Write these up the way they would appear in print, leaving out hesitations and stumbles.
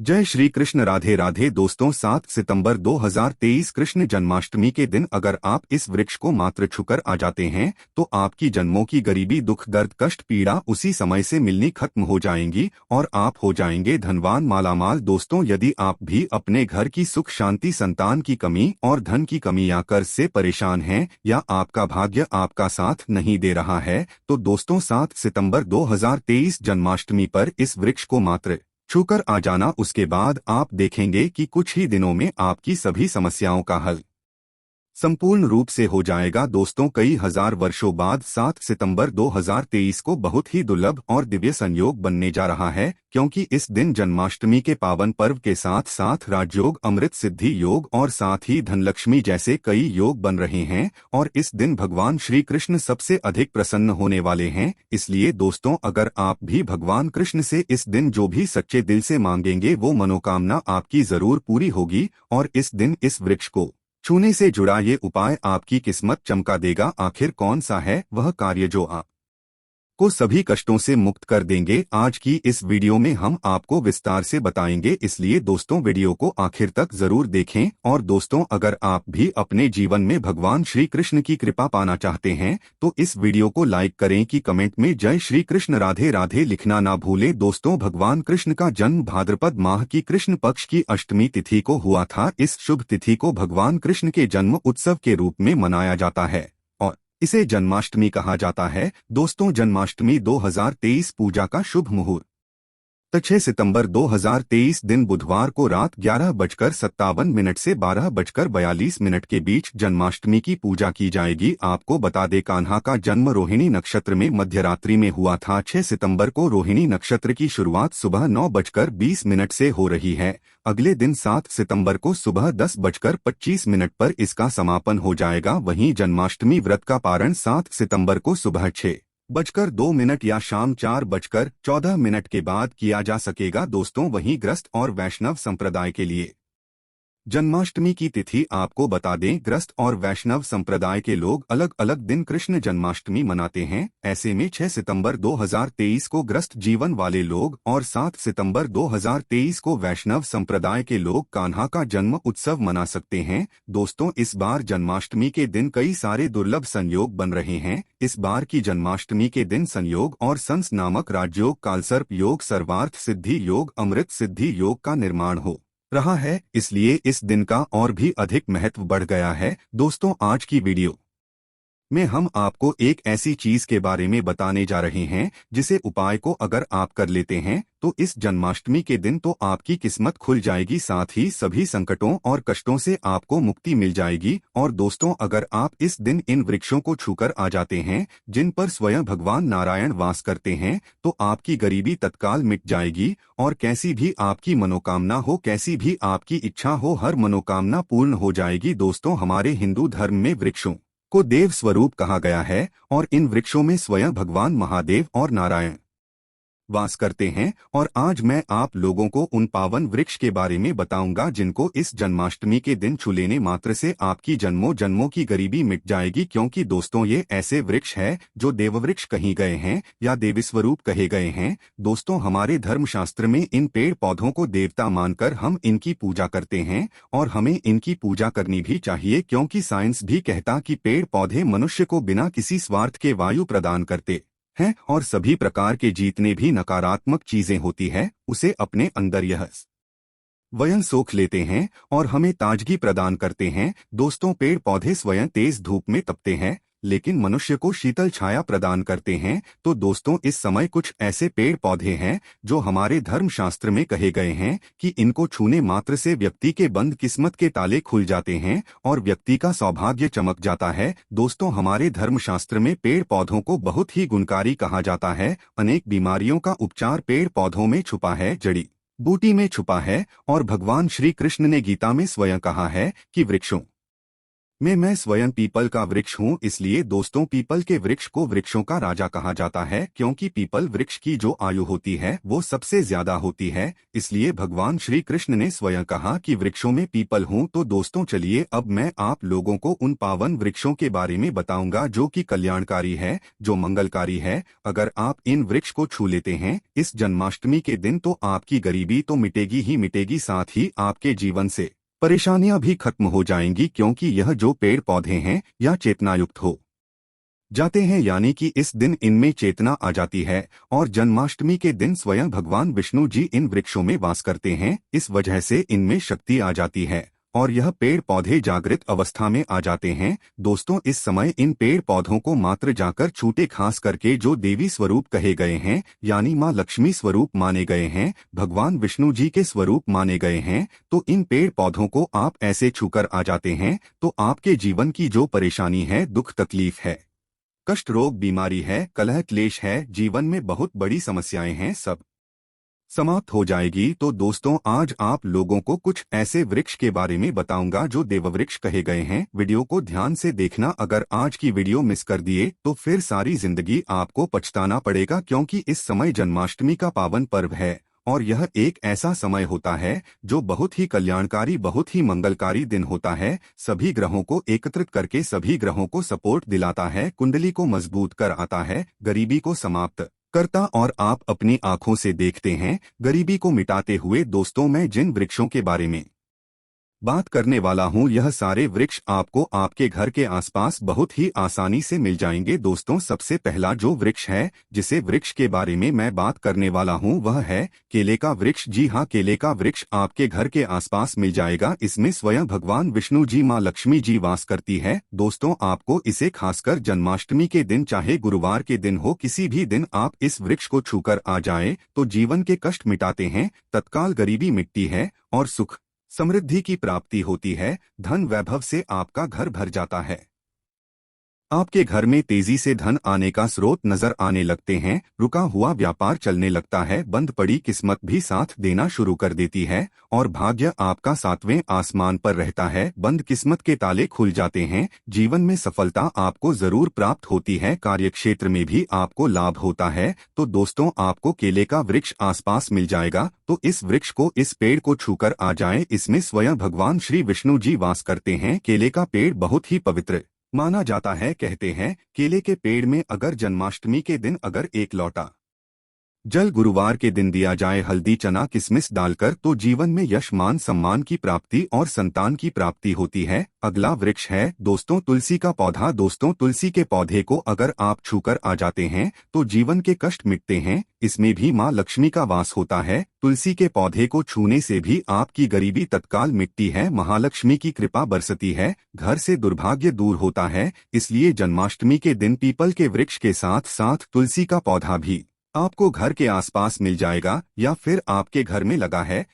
जय श्री कृष्ण। राधे राधे दोस्तों, 7 सितंबर 2023 कृष्ण जन्माष्टमी के दिन अगर आप इस वृक्ष को मात्र छूकर आ जाते हैं तो आपकी जन्मों की गरीबी, दुख, दर्द, कष्ट, पीड़ा उसी समय से मिलनी खत्म हो जाएंगी और आप हो जाएंगे धनवान, मालामाल। दोस्तों, यदि आप भी अपने घर की सुख शांति, संतान की कमी और धन की कमी या कर्ज से परेशान हैं या आपका भाग्य आपका साथ नहीं दे रहा है तो दोस्तों 7 सितंबर 2023 जन्माष्टमी पर इस वृक्ष को मात्र छूकर आ जाना। उसके बाद आप देखेंगे कि कुछ ही दिनों में आपकी सभी समस्याओं का हल संपूर्ण रूप से हो जाएगा। दोस्तों, कई हजार वर्षों बाद 7 सितंबर 2023 को बहुत ही दुर्लभ और दिव्य संयोग बनने जा रहा है, क्योंकि इस दिन जन्माष्टमी के पावन पर्व के साथ साथ राजयोग, अमृत सिद्धि योग और साथ ही धनलक्ष्मी जैसे कई योग बन रहे हैं और इस दिन भगवान श्री कृष्ण सबसे अधिक प्रसन्न होने वाले हैं। इसलिए दोस्तों, अगर आप भी भगवान कृष्ण से इस दिन जो भी सच्चे दिल से मांगेंगे वो मनोकामना आपकी जरूर पूरी होगी और इस दिन इस वृक्ष को छूने से जुड़ा ये उपाय आपकी किस्मत चमका देगा। आखिर कौन सा है वह कार्य जो आप को सभी कष्टों से मुक्त कर देंगे? आज की इस वीडियो में हम आपको विस्तार से बताएंगे, इसलिए दोस्तों वीडियो को आखिर तक जरूर देखें। और दोस्तों, अगर आप भी अपने जीवन में भगवान श्री कृष्ण की कृपा पाना चाहते हैं तो इस वीडियो को लाइक करें कि कमेंट में जय श्री कृष्ण राधे राधे लिखना ना भूलें। दोस्तों, भगवान कृष्ण का जन्म भाद्रपद माह की कृष्ण पक्ष की अष्टमी तिथि को हुआ था। इस शुभ तिथि को भगवान कृष्ण के जन्म उत्सव के रूप में मनाया जाता है और इसे जन्माष्टमी कहा जाता है। दोस्तों, जन्माष्टमी 2023 पूजा का शुभ मुहूर्त 6 सितंबर 2023 दिन बुधवार को रात 11:57 से 12:42 के बीच जन्माष्टमी की पूजा की जाएगी। आपको बता दें, कान्हा का जन्म रोहिणी नक्षत्र में मध्यरात्रि में हुआ था। 6 सितंबर को रोहिणी नक्षत्र की शुरुआत सुबह 9:20 से हो रही है। अगले दिन 7 सितंबर को सुबह 10:25 पर इसका समापन हो जाएगा। वहीं जन्माष्टमी व्रत का पारण 7 सितंबर को सुबह 6:02 या शाम 4:14 के बाद किया जा सकेगा। दोस्तों, वहीं ग्रस्त और वैष्णव संप्रदाय के लिए जन्माष्टमी की तिथि आपको बता दें, ग्रस्त और वैष्णव संप्रदाय के लोग अलग अलग दिन कृष्ण जन्माष्टमी मनाते हैं। ऐसे में 6 सितंबर 2023 को ग्रस्त जीवन वाले लोग और 7 सितंबर 2023 को वैष्णव संप्रदाय के लोग कान्हा का जन्म उत्सव मना सकते हैं। दोस्तों, इस बार जन्माष्टमी के दिन कई सारे दुर्लभ संयोग बन रहे हैं। इस बार की जन्माष्टमी के दिन संयोग और संस नामक राजयोग, कालसर्प योग, सर्वार्थ सिद्धि योग, अमृत सिद्धि योग का निर्माण हो रहा है, इसलिए इस दिन का और भी अधिक महत्व बढ़ गया है। दोस्तों, आज की वीडियो में हम आपको एक ऐसी चीज के बारे में बताने जा रहे हैं जिसे उपाय को अगर आप कर लेते हैं तो इस जन्माष्टमी के दिन तो आपकी किस्मत खुल जाएगी, साथ ही सभी संकटों और कष्टों से आपको मुक्ति मिल जाएगी। और दोस्तों, अगर आप इस दिन इन वृक्षों को छूकर आ जाते हैं जिन पर स्वयं भगवान नारायण वास करते हैं तो आपकी गरीबी तत्काल मिट जाएगी और कैसी भी आपकी मनोकामना हो, कैसी भी आपकी इच्छा हो, हर मनोकामना पूर्ण हो जाएगी। दोस्तों, हमारे हिंदू धर्म में वृक्षों को देव स्वरूप कहा गया है और इन वृक्षों में स्वयं भगवान महादेव और नारायण वास करते हैं। और आज मैं आप लोगों को उन पावन वृक्ष के बारे में बताऊंगा जिनको इस जन्माष्टमी के दिन छू लेने मात्र से आपकी जन्मों जन्मों की गरीबी मिट जाएगी। क्योंकि दोस्तों, ये ऐसे वृक्ष है जो देववृक्ष कहे गए हैं या देवी स्वरूप कहे गए हैं। दोस्तों, हमारे धर्मशास्त्र में इन पेड़ पौधों को देवता मानकर हम इनकी पूजा करते हैं और हमें इनकी पूजा करनी भी चाहिए, क्योंकि साइंस भी कहता कि पेड़ पौधे मनुष्य को बिना किसी स्वार्थ के वायु प्रदान करते हैं और सभी प्रकार के जितने भी नकारात्मक चीजें होती है उसे अपने अंदर यह स्वयं सोख लेते हैं और हमें ताजगी प्रदान करते हैं। दोस्तों, पेड़ पौधे स्वयं तेज धूप में तपते हैं लेकिन मनुष्य को शीतल छाया प्रदान करते हैं। तो दोस्तों, इस समय कुछ ऐसे पेड़ पौधे हैं जो हमारे धर्मशास्त्र में कहे गए हैं कि इनको छूने मात्र से व्यक्ति के बंद किस्मत के ताले खुल जाते हैं और व्यक्ति का सौभाग्य चमक जाता है। दोस्तों, हमारे धर्मशास्त्र में पेड़ पौधों को बहुत ही गुणकारी कहा जाता है। अनेक बीमारियों का उपचार पेड़ पौधों में छुपा है, जड़ी बूटी में छुपा है और भगवान श्री कृष्ण ने गीता में स्वयं कहा है कि वृक्षों मैं स्वयं पीपल का वृक्ष हूँ। इसलिए दोस्तों, पीपल के वृक्ष को वृक्षों का राजा कहा जाता है, क्योंकि पीपल वृक्ष की जो आयु होती है वो सबसे ज्यादा होती है। इसलिए भगवान श्री कृष्ण ने स्वयं कहा कि वृक्षों में पीपल हूँ। तो दोस्तों चलिए, अब मैं आप लोगों को उन पावन वृक्षों के बारे में बताऊंगा जो कि कल्याणकारी है, जो मंगलकारी है। अगर आप इन वृक्ष को छू लेते हैं इस जन्माष्टमी के दिन, तो आपकी गरीबी तो मिटेगी ही मिटेगी, साथ ही आपके जीवन से परेशानियां भी खत्म हो जाएंगी, क्योंकि यह जो पेड़ पौधे हैं या चेतनायुक्त हो जाते हैं, यानी कि इस दिन इनमें चेतना आ जाती है। और जन्माष्टमी के दिन स्वयं भगवान विष्णु जी इन वृक्षों में वास करते हैं, इस वजह से इनमें शक्ति आ जाती है और यह पेड़ पौधे जागृत अवस्था में आ जाते हैं। दोस्तों, इस समय इन पेड़ पौधों को मात्र जाकर छूटे, खास करके जो देवी स्वरूप कहे गए हैं, यानी माँ लक्ष्मी स्वरूप माने गए हैं, भगवान विष्णु जी के स्वरूप माने गए हैं, तो इन पेड़ पौधों को आप ऐसे छूकर आ जाते हैं तो आपके जीवन की जो परेशानी है, दुख तकलीफ है, कष्ट रोग बीमारी है, कलह क्लेश है, जीवन में बहुत बड़ी समस्याएं हैं, सब समाप्त हो जाएगी। तो दोस्तों, आज आप लोगों को कुछ ऐसे वृक्ष के बारे में बताऊंगा जो देववृक्ष कहे गए हैं। वीडियो को ध्यान से देखना। अगर आज की वीडियो मिस कर दिए तो फिर सारी जिंदगी आपको पछताना पड़ेगा, क्योंकि इस समय जन्माष्टमी का पावन पर्व है और यह एक ऐसा समय होता है जो बहुत ही कल्याणकारी, बहुत ही मंगलकारी दिन होता है। सभी ग्रहों को एकत्रित करके सभी ग्रहों को सपोर्ट दिलाता है, कुंडली को मजबूत कर आता है, गरीबी को समाप्त करता और आप अपनी आंखों से देखते हैं गरीबी को मिटाते हुए। दोस्तों, मैं जिन वृक्षों के बारे में बात करने वाला हूं, यह सारे वृक्ष आपको आपके घर के आसपास बहुत ही आसानी से मिल जाएंगे। दोस्तों, सबसे पहला जो वृक्ष है, जिसे वृक्ष के बारे में मैं बात करने वाला हूं, वह है केले का वृक्ष। जी हां, केले का वृक्ष आपके घर के आसपास मिल जाएगा। इसमें स्वयं भगवान विष्णु जी, माँ लक्ष्मी जी वास करती है। दोस्तों, आपको इसे खासकर जन्माष्टमी के दिन, चाहे गुरुवार के दिन हो, किसी भी दिन आप इस वृक्ष को छूकर आ जाए तो जीवन के कष्ट मिटाते हैं, तत्काल गरीबी मिटती है और सुख समृद्धि की प्राप्ति होती है। धन वैभव से आपका घर भर जाता है। आपके घर में तेजी से धन आने का स्रोत नजर आने लगते हैं। रुका हुआ व्यापार चलने लगता है। बंद पड़ी किस्मत भी साथ देना शुरू कर देती है और भाग्य आपका सातवें आसमान पर रहता है। बंद किस्मत के ताले खुल जाते हैं। जीवन में सफलता आपको जरूर प्राप्त होती है। कार्यक्षेत्र में भी आपको लाभ होता है। तो दोस्तों, आपको केले का वृक्ष आसपास मिल जाएगा, तो इस वृक्ष को, इस पेड़ को छूकर आ जाए। इसमें स्वयं भगवान श्री विष्णु जी वास करते हैं। केले का पेड़ बहुत ही पवित्र माना जाता है। कहते हैं केले के पेड़ में अगर जन्माष्टमी के दिन अगर एक लोटा जल गुरुवार के दिन दिया जाए, हल्दी चना किशमिश डालकर, तो जीवन में यश मान सम्मान की प्राप्ति और संतान की प्राप्ति होती है। अगला वृक्ष है दोस्तों तुलसी का पौधा। दोस्तों, तुलसी के पौधे को अगर आप छूकर आ जाते हैं तो जीवन के कष्ट मिटते हैं। इसमें भी माँ लक्ष्मी का वास होता है। तुलसी के पौधे को छूने से भी आपकी गरीबी तत्काल मिटती है, महालक्ष्मी की कृपा बरसती है, घर से दुर्भाग्य दूर होता है। इसलिए जन्माष्टमी के दिन पीपल के वृक्ष के साथ साथ तुलसी का पौधा भी आपको घर के आसपास मिल जाएगा या फिर आपके घर में लगा है।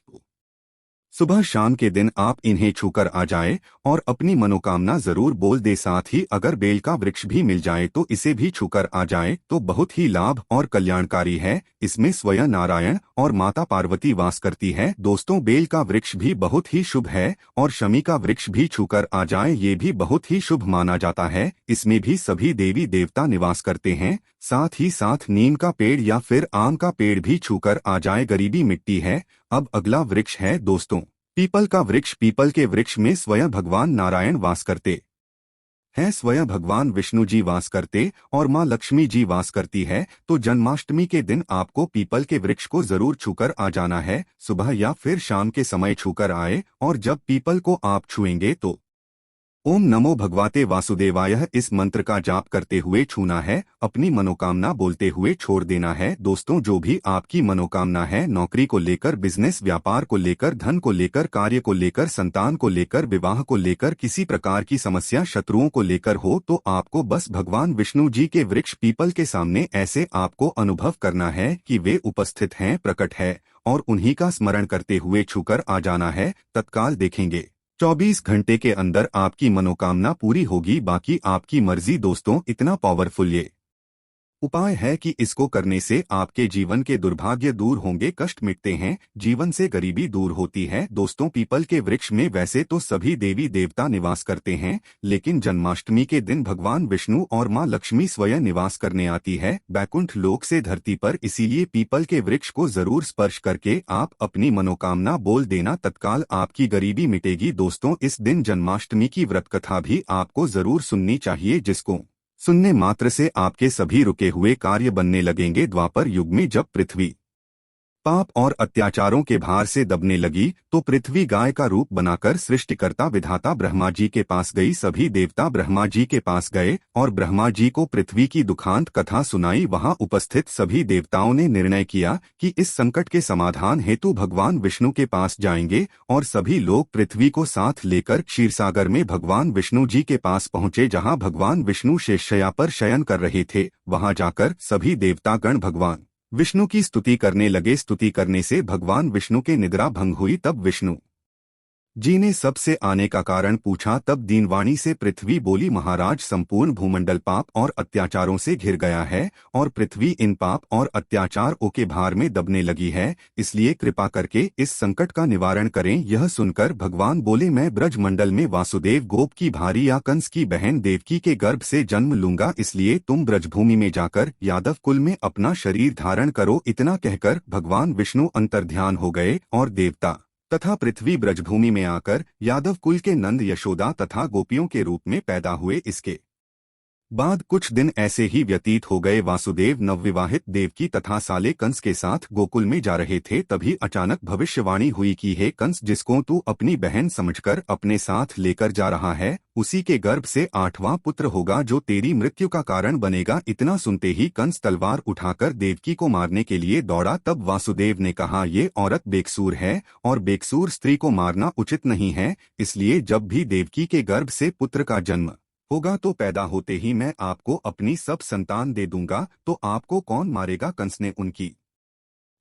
सुबह शाम के दिन आप इन्हें छूकर आ जाए और अपनी मनोकामना जरूर बोल दे। साथ ही अगर बेल का वृक्ष भी मिल जाए तो इसे भी छूकर आ जाए तो बहुत ही लाभ और कल्याणकारी है। इसमें स्वयं नारायण और माता पार्वती वास करती है। दोस्तों, बेल का वृक्ष भी बहुत ही शुभ है और शमी का वृक्ष भी छूकर आ जाए, ये भी बहुत ही शुभ माना जाता है। इसमें भी सभी देवी देवता निवास करते हैं। साथ ही साथ नीम का पेड़ या फिर आम का पेड़ भी छूकर आ जाए, गरीबी मिटती है। अब अगला वृक्ष है दोस्तों पीपल का वृक्ष। पीपल के वृक्ष में स्वयं भगवान नारायण वास करते हैं, स्वयं भगवान विष्णु जी वास करते और माँ लक्ष्मी जी वास करती है। तो जन्माष्टमी के दिन आपको पीपल के वृक्ष को जरूर छूकर आ जाना है। सुबह या फिर शाम के समय छूकर आए और जब पीपल को आप छुएंगे तो ओम नमो भगवते वासुदेवाय इस मंत्र का जाप करते हुए छूना है। अपनी मनोकामना बोलते हुए छोड़ देना है। दोस्तों, जो भी आपकी मनोकामना है, नौकरी को लेकर, बिजनेस व्यापार को लेकर, धन को लेकर, कार्य को लेकर, संतान को लेकर, विवाह को लेकर, किसी प्रकार की समस्या शत्रुओं को लेकर हो, तो आपको बस भगवान विष्णु जी के वृक्ष पीपल के सामने ऐसे आपको अनुभव करना है कि वे उपस्थित हैं, प्रकट है, और उन्हीं का स्मरण करते हुए छूकर आ जाना है। तत्काल देखेंगे 24 घंटे के अंदर आपकी मनोकामना पूरी होगी। बाकी आपकी मर्जी। दोस्तों, इतना पावरफुल ये उपाय है कि इसको करने से आपके जीवन के दुर्भाग्य दूर होंगे, कष्ट मिटते हैं, जीवन से गरीबी दूर होती है। दोस्तों, पीपल के वृक्ष में वैसे तो सभी देवी देवता निवास करते हैं, लेकिन जन्माष्टमी के दिन भगवान विष्णु और मां लक्ष्मी स्वयं निवास करने आती है बैकुंठ लोक से धरती पर। इसीलिए पीपल के वृक्ष को जरूर स्पर्श करके आप अपनी मनोकामना बोल देना, तत्काल आपकी गरीबी मिटेगी। दोस्तों, इस दिन जन्माष्टमी की व्रत कथा भी आपको जरूर सुननी चाहिए, जिसको सुनने मात्र से आपके सभी रुके हुए कार्य बनने लगेंगे। द्वापर युग में जब पृथ्वी पाप और अत्याचारों के भार से दबने लगी, तो पृथ्वी गाय का रूप बनाकर सृष्टिकर्ता विधाता ब्रह्मा जी के पास गई। सभी देवता ब्रह्मा जी के पास गए और ब्रह्मा जी को पृथ्वी की दुखांत कथा सुनाई। वहां उपस्थित सभी देवताओं ने निर्णय किया कि इस संकट के समाधान हेतु भगवान विष्णु के पास जाएंगे, और सभी लोग पृथ्वी को साथ लेकर क्षीरसागर में भगवान विष्णु जी के पास पहुंचे, जहां भगवान विष्णु शेषशय्या पर शयन कर रहे थे। वहां जाकर सभी देवतागण भगवान विष्णु की स्तुति करने लगे। स्तुति करने से भगवान विष्णु के निद्रा भंग हुई। तब विष्णु जी ने सबसे आने का कारण पूछा। तब दीनवाणी से पृथ्वी बोली, महाराज, संपूर्ण भूमंडल पाप और अत्याचारों से घिर गया है और पृथ्वी इन पाप और अत्याचारों के भार में दबने लगी है, इसलिए कृपा करके इस संकट का निवारण करें। यह सुनकर भगवान बोले, मैं ब्रजमंडल में वासुदेव गोप की भारी या कंस की बहन देवकी के गर्भ से जन्म लूंगा, इसलिए तुम ब्रजभूमि में जाकर यादव कुल में अपना शरीर धारण करो। इतना कहकर भगवान विष्णु अंतर्ध्यान हो गए और देवता तथा पृथ्वी ब्रजभूमि में आकर यादव कुल के नंद, यशोदा तथा गोपियों के रूप में पैदा हुए। इसके बाद कुछ दिन ऐसे ही व्यतीत हो गए। वासुदेव नवविवाहित देवकी तथा साले कंस के साथ गोकुल में जा रहे थे। तभी अचानक भविष्यवाणी हुई कि हे कंस, जिसको तू अपनी बहन समझकर अपने साथ लेकर जा रहा है, उसी के गर्भ से 8वां पुत्र होगा जो तेरी मृत्यु का कारण बनेगा। इतना सुनते ही कंस तलवार उठाकर देवकी को मारने के लिए दौड़ा। तब वासुदेव ने कहा, ये औरत बेकसूर है और बेकसूर स्त्री को मारना उचित नहीं है, इसलिए जब भी देवकी के गर्भ से पुत्र का जन्म होगा तो पैदा होते ही मैं आपको अपनी सब संतान दे दूंगा, तो आपको कौन मारेगा। कंस ने उनकी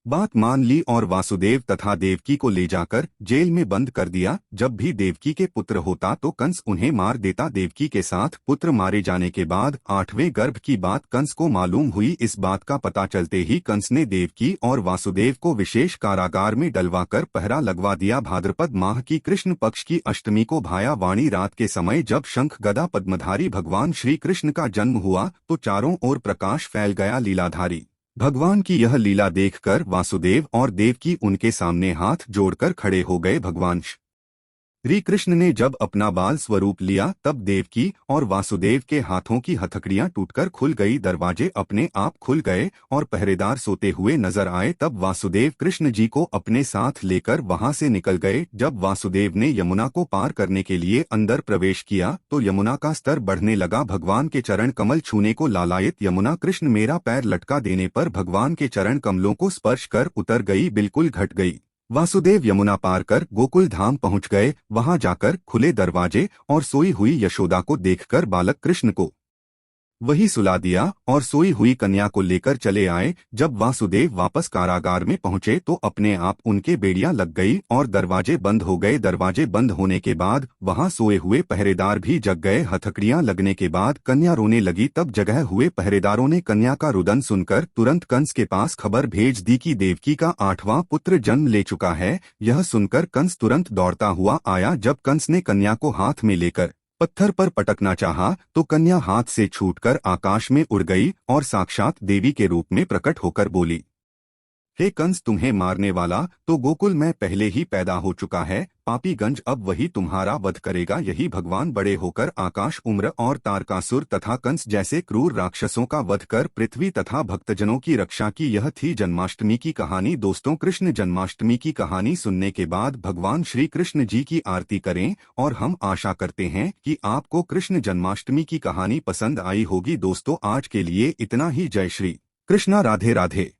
बात मान ली और वासुदेव तथा देवकी को ले जाकर जेल में बंद कर दिया। जब भी देवकी के पुत्र होता तो कंस उन्हें मार देता। देवकी के साथ पुत्र मारे जाने के बाद 8वें गर्भ की बात कंस को मालूम हुई। इस बात का पता चलते ही कंस ने देवकी और वासुदेव को विशेष कारागार में डलवाकर पहरा लगवा दिया। भाद्रपद माह की कृष्ण पक्ष की अष्टमी को भाया वाणी रात के समय जब शंख गदा पद्मधारी भगवान श्री कृष्ण का जन्म हुआ तो चारों ओर प्रकाश फैल गया। लीलाधारी भगवान की यह लीला देखकर वासुदेव और देवकी उनके सामने हाथ जोड़कर खड़े हो गए। भगवान श्री कृष्ण ने जब अपना बाल स्वरूप लिया तब देवकी और वासुदेव के हाथों की हथकड़ियां टूटकर खुल गई, दरवाजे अपने आप खुल गए और पहरेदार सोते हुए नजर आए। तब वासुदेव कृष्ण जी को अपने साथ लेकर वहां से निकल गए। जब वासुदेव ने यमुना को पार करने के लिए अंदर प्रवेश किया तो यमुना का स्तर बढ़ने लगा। भगवान के चरण कमल छूने को लालायित यमुना कृष्ण मेरा पैर लटका देने पर भगवान के चरण कमलों को स्पर्श कर उतर गई, बिल्कुल घट गई। वासुदेव यमुना पार कर गोकुल धाम पहुंच गए। वहां जाकर खुले दरवाजे और सोई हुई यशोदा को देखकर बालक कृष्ण को वही सुला दिया और सोई हुई कन्या को लेकर चले आए। जब वासुदेव वापस कारागार में पहुंचे तो अपने आप उनके बेड़ियां लग गई और दरवाजे बंद हो गए। दरवाजे बंद होने के बाद वहां सोए हुए पहरेदार भी जग गए। हथकड़ियां लगने के बाद कन्या रोने लगी। तब जगह हुए पहरेदारों ने कन्या का रुदन सुनकर तुरंत कंस के पास खबर भेज दी कि देवकी का 8वां पुत्र जन्म ले चुका है। यह सुनकर कंस तुरंत दौड़ता हुआ आया। जब कंस ने कन्या को हाथ में लेकर पत्थर पर पटकना चाहा तो कन्या हाथ से छूटकर आकाश में उड़ गई और साक्षात देवी के रूप में प्रकट होकर बोली, हे कंस, तुम्हें मारने वाला तो गोकुल में पहले ही पैदा हो चुका है। पापीगंज अब वही तुम्हारा वध करेगा। यही भगवान बड़े होकर आकाश, उम्र और तारकासुर तथा कंस जैसे क्रूर राक्षसों का वध कर पृथ्वी तथा भक्तजनों की रक्षा की। यह थी जन्माष्टमी की कहानी। दोस्तों, कृष्ण जन्माष्टमी की कहानी सुनने के बाद भगवान श्री कृष्ण जी की आरती करें और हम आशा करते हैं कि आपको कृष्ण जन्माष्टमी की कहानी पसंद आई होगी। दोस्तों, आज के लिए इतना ही। जय श्री कृष्णा। राधे राधे।